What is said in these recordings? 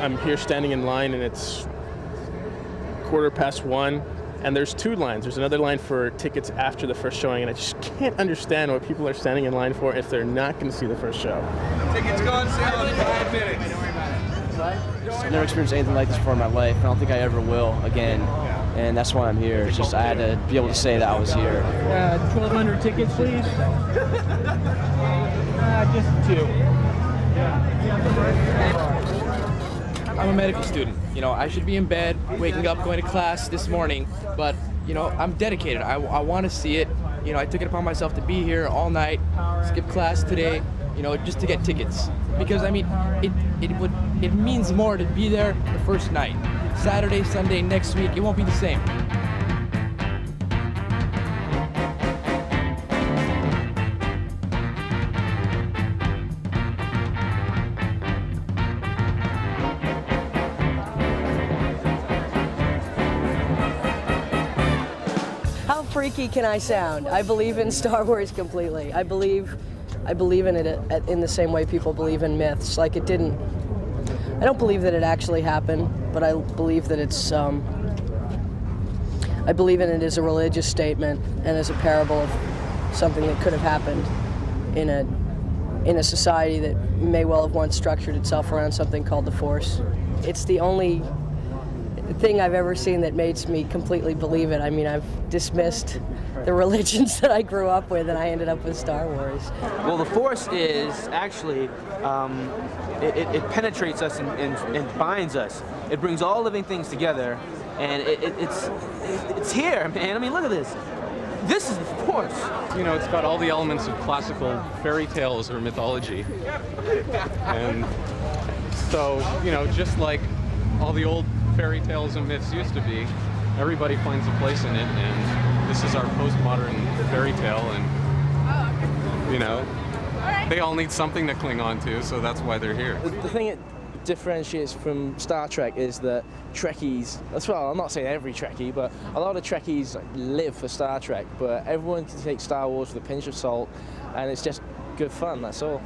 I'm here standing in line, and it's 1:15, and there's two lines. There's another line for tickets after the first showing, and I just can't understand what people are standing in line for if they're not going to see the first show. Tickets go on sale in 5 minutes. I've never experienced anything like this before in my life. I don't think I ever will again, and that's why I'm here. It's just I had to be able to say that I was here. 1,200 tickets, please. Just 2. I'm a medical student. You know, I should be in bed, waking up, going to class this morning, but, you know, I'm dedicated. I want to see it. You know, I took it upon myself to be here all night, skip class today, you know, just to get tickets. Because, I mean, it means more to be there the first night. Saturday, Sunday, next week, it won't be the same. How freaky can I sound? I believe in Star Wars completely. I believe in it in the same way people believe in myths. Like I don't believe that it actually happened, but I believe that it's, I believe in it as a religious statement and as a parable of something that could have happened in a society that may well have once structured itself around something called the Force. It's the only thing I've ever seen that makes me completely believe it. I mean, I've dismissed the religions that I grew up with, and I ended up with Star Wars. Well, the Force is actually, it penetrates us and binds us. It brings all living things together, and it's here, man. I mean, look at this. This is the Force. You know, it's got all the elements of classical fairy tales or mythology. And so, you know, just like all the old fairy tales and myths used to be, everybody finds a place in it, and this is our postmodern fairy tale, and, you know, they all need something to cling on to, so that's why they're here. The thing that differentiates from Star Trek is that Trekkies, as well, I'm not saying every Trekkie, but a lot of Trekkies live for Star Trek, but everyone can take Star Wars with a pinch of salt, and it's just good fun, that's all.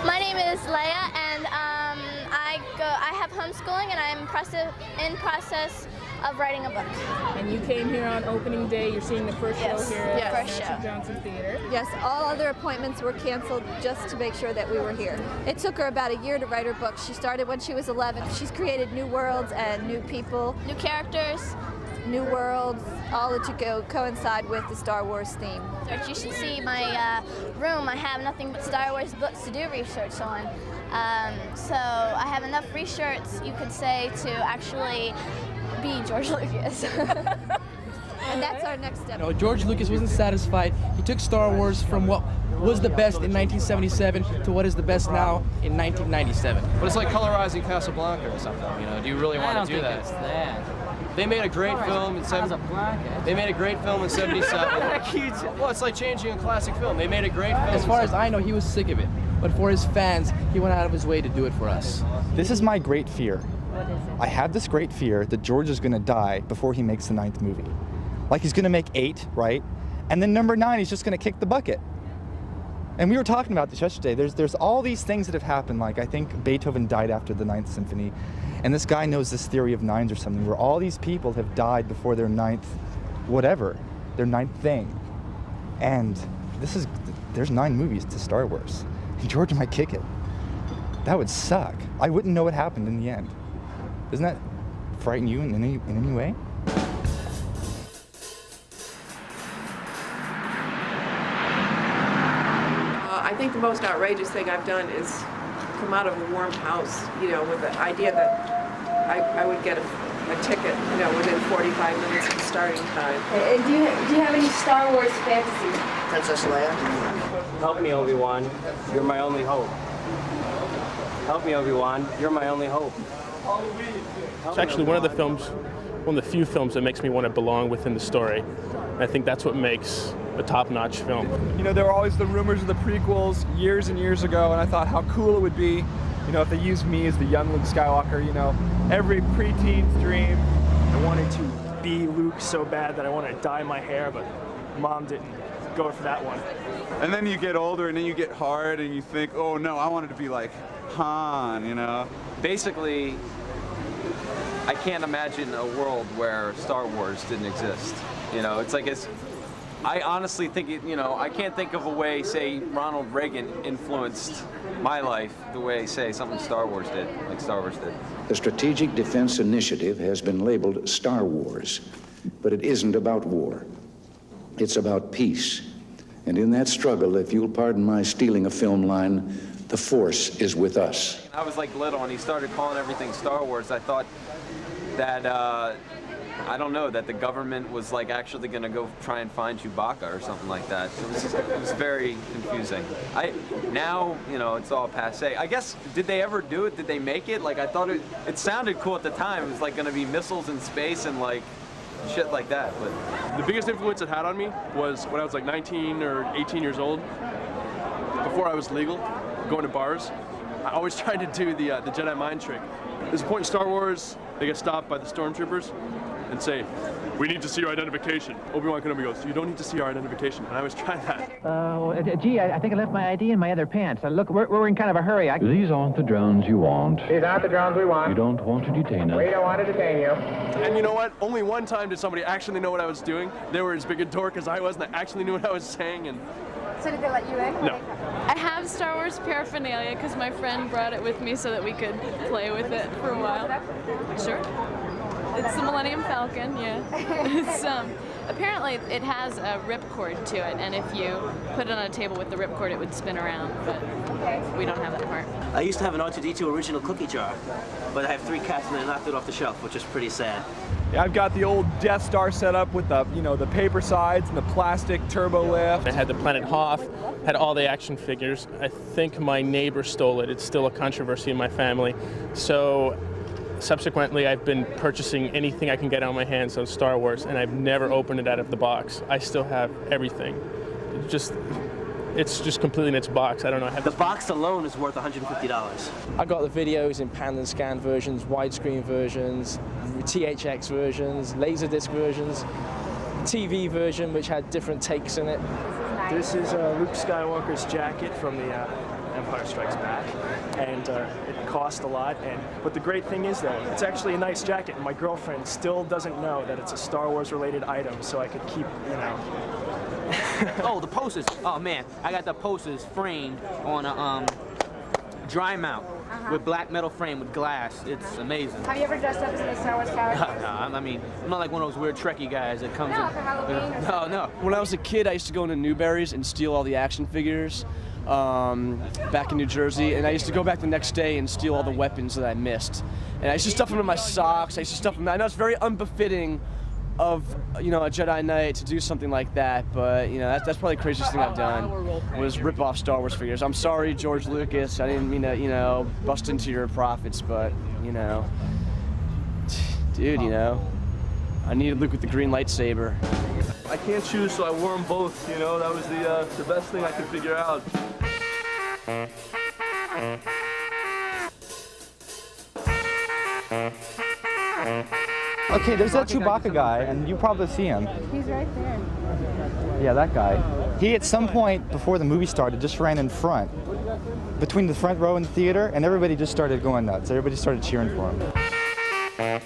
My name is Leia, and I have homeschooling, and I'm in process of writing a book. And you came here on opening day. You're seeing the first show here at Nancy Johnson Theater. Yes, all other appointments were canceled just to make sure that we were here. It took her about a year to write her book. She started when she was 11. She's created new worlds and new people, new characters, new worlds, all to coincide with the Star Wars theme. You should see my room. I have nothing but Star Wars books to do research on. So I have enough research, you could say, to actually be George Lucas. And that's our next step. You know, George Lucas wasn't satisfied. He took Star Wars from what was the best in 1977 to what is the best now in 1997. But it's like colorizing Casablanca or something, you know. Do you really want to do that? I don't think it's that. They made a great film in They made a great film in '77. Well, it's like changing a classic film. They made a great film. As far as I know, he was sick of it. But for his fans, he went out of his way to do it for us. This is my great fear. I have this great fear that George is going to die before he makes the 9th movie. Like he's going to make 8, right? And then number 9, he's just going to kick the bucket. And we were talking about this yesterday. There's all these things that have happened. Like I think Beethoven died after the 9th Symphony. And this guy knows this theory of 9s or something, where all these people have died before their 9th, whatever, their 9th thing. And there's 9 movies to Star Wars. And George might kick it. That would suck. I wouldn't know what happened in the end. Doesn't that frighten you in any way? I think the most outrageous thing I've done is come out of a warm house, you know, with the idea that I would get a ticket, you know, within 45 minutes of starting time. Do you have any Star Wars fantasies? Princess Leia. Help me, Obi-Wan. You're my only hope. Help me, Obi-Wan. You're my only hope. It's actually one of the few films that makes me want to belong within the story. And I think that's what makes a top-notch film. You know, there were always the rumors of the prequels years and years ago, and I thought how cool it would be, you know, if they used me as the young Luke Skywalker. You know, every preteen's dream. I wanted to be Luke so bad that I wanted to dye my hair, but Mom didn't go for that one. And then you get older and then you get hard and you think, oh no, I wanted to be like Han, you know? Basically, I can't imagine a world where Star Wars didn't exist. You know, it's like I honestly think I can't think of a way, say, Ronald Reagan influenced my life the way, say, something Star Wars did, like Star Wars did. The Strategic Defense Initiative has been labeled Star Wars, but it isn't about war. It's about peace. And in that struggle, if you'll pardon my stealing a film line, the Force is with us. I was like little and he started calling everything Star Wars. I thought that, I don't know, that the government was like actually going to go try and find Chewbacca or something like that. It was very confusing. Now, you know, it's all passé. I guess, did they ever do it? Did they make it? Like, I thought it sounded cool at the time. It was like going to be missiles in space and like shit like that. But the biggest influence it had on me was when I was like 19 or 18 years old. Before I was legal, going to bars, I always tried to do the Jedi mind trick. There's a point in Star Wars, they get stopped by the stormtroopers and say, "We need to see your identification." Obi-Wan Kenobi goes, "You don't need to see our identification." And I was trying that. Gee, I think I left my ID in my other pants. Look, we're in kind of a hurry. These aren't the drones you want. These aren't the drones we want. You don't want to detain us. We don't want to detain you. And you know what? Only one time did somebody actually know what I was doing. They were as big a dork as I was, and they actually knew what I was saying. And So did they let you in? no. I have Star Wars paraphernalia because my friend brought it with me so that we could play with it for a while. Sure. It's the Millennium Falcon, yeah. It's, apparently it has a ripcord to it, and if you put it on a table with the ripcord, it would spin around, but we don't have that part. I used to have an R2-D2 original cookie jar, but I have 3 cats and I knocked it off the shelf, which is pretty sad. Yeah, I've got the old Death Star set up with the, the paper sides and the plastic turbo lift. I had the Planet Hoth, had all the action figures. I think my neighbor stole it. It's still a controversy in my family. So subsequently, I've been purchasing anything I can get on my hands on Star Wars, and I've never opened it out of the box. I still have everything. It's just completely in its box. I don't know. The box alone is worth $150. I got the videos in pan and scan versions, widescreen versions, THX versions, Laserdisc versions, TV version which had different takes in it. This is Luke Skywalker's jacket from the Empire Strikes Back, and it cost a lot. But the great thing is though, it's actually a nice jacket, and my girlfriend still doesn't know that it's a Star Wars related item, so I could keep, Oh, the posters. Oh man, I got the posters framed on a dry mount with black metal frame with glass. It's amazing. Have you ever dressed up as a Star Wars character? No, I mean, I'm not like one of those weird Trekkie guys that comes No, for Halloween or something. No. When I was a kid, I used to go into Newberry's and steal all the action figures back in New Jersey, and I used to go back the next day and steal all the weapons that I missed. And I used to stuff them in my socks. I used to stuff them. I know it's very unbefitting of a Jedi Knight to do something like that, but that's probably the craziest thing I've done was rip off Star Wars figures. I'm sorry, George Lucas. I didn't mean to bust into your profits, but dude, I needed Luke with the green lightsaber. I can't choose, so I wore them both. That was the best thing I could figure out. Okay, there's that Chewbacca guy, and you probably see him. He's right there. Yeah, that guy. He, at some point before the movie started, just ran in front, between the front row and the theater, and everybody just started going nuts. Everybody started cheering for him.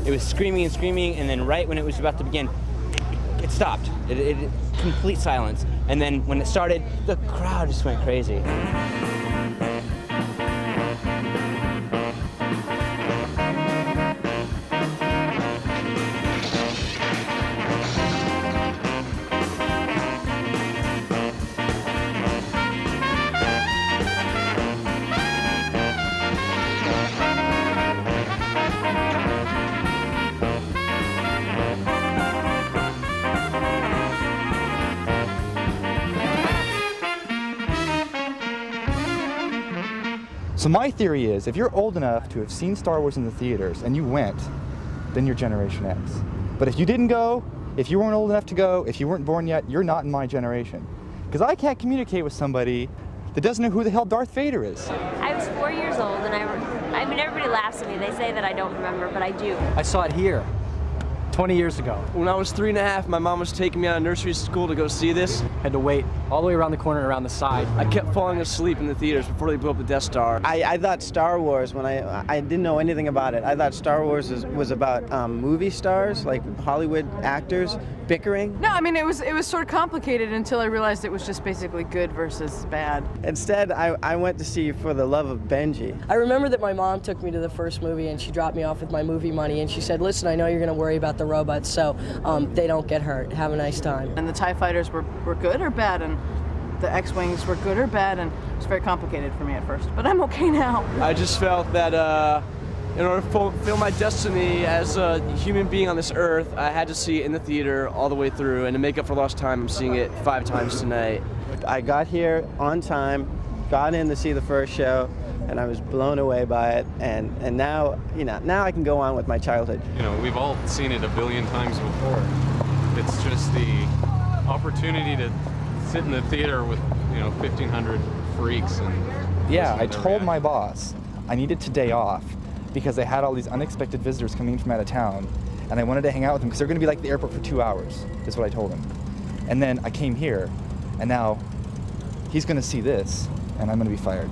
It was screaming and screaming, and then right when it was about to begin, it stopped. It complete silence. And then when it started, the crowd just went crazy. So my theory is, if you're old enough to have seen Star Wars in the theaters and you went, then you're Generation X. But if you didn't go, if you weren't old enough to go, if you weren't born yet, you're not in my generation. Because I can't communicate with somebody that doesn't know who the hell Darth Vader is. I was 4 years old, and I mean, everybody laughs at me. They say that I don't remember, but I do. I saw it here. 20 years ago. When I was 3.5, my mom was taking me out of nursery school to go see this. Had to wait all the way around the corner and around the side. I kept falling asleep in the theaters before they blew up the Death Star. I thought Star Wars, when I didn't know anything about it, I thought Star Wars was about movie stars, like Hollywood actors, bickering. No, I mean, it was sort of complicated until I realized it was just basically good versus bad. Instead, I went to see For the Love of Benji. I remember that my mom took me to the first movie and she dropped me off with my movie money and she said, listen, I know you're going to worry about the robots, so they don't get hurt. Have a nice time. And the TIE fighters were good or bad, and the X-Wings were good or bad, and it was very complicated for me at first, but I'm okay now. I just felt that in order to fulfill my destiny as a human being on this earth, I had to see it in the theater all the way through, and to make up for lost time, I'm seeing it 5 times tonight. I got here on time, got in to see the first show, and I was blown away by it, and now, now I can go on with my childhood. We've all seen it a billion times before. It's just the opportunity to sit in the theater with, 1,500 freaks and yeah, I told my boss I needed today off because they had all these unexpected visitors coming in from out of town, and I wanted to hang out with them because they're going to be like at the airport for 2 hours, is what I told him. And then I came here, and now he's going to see this, and I'm going to be fired.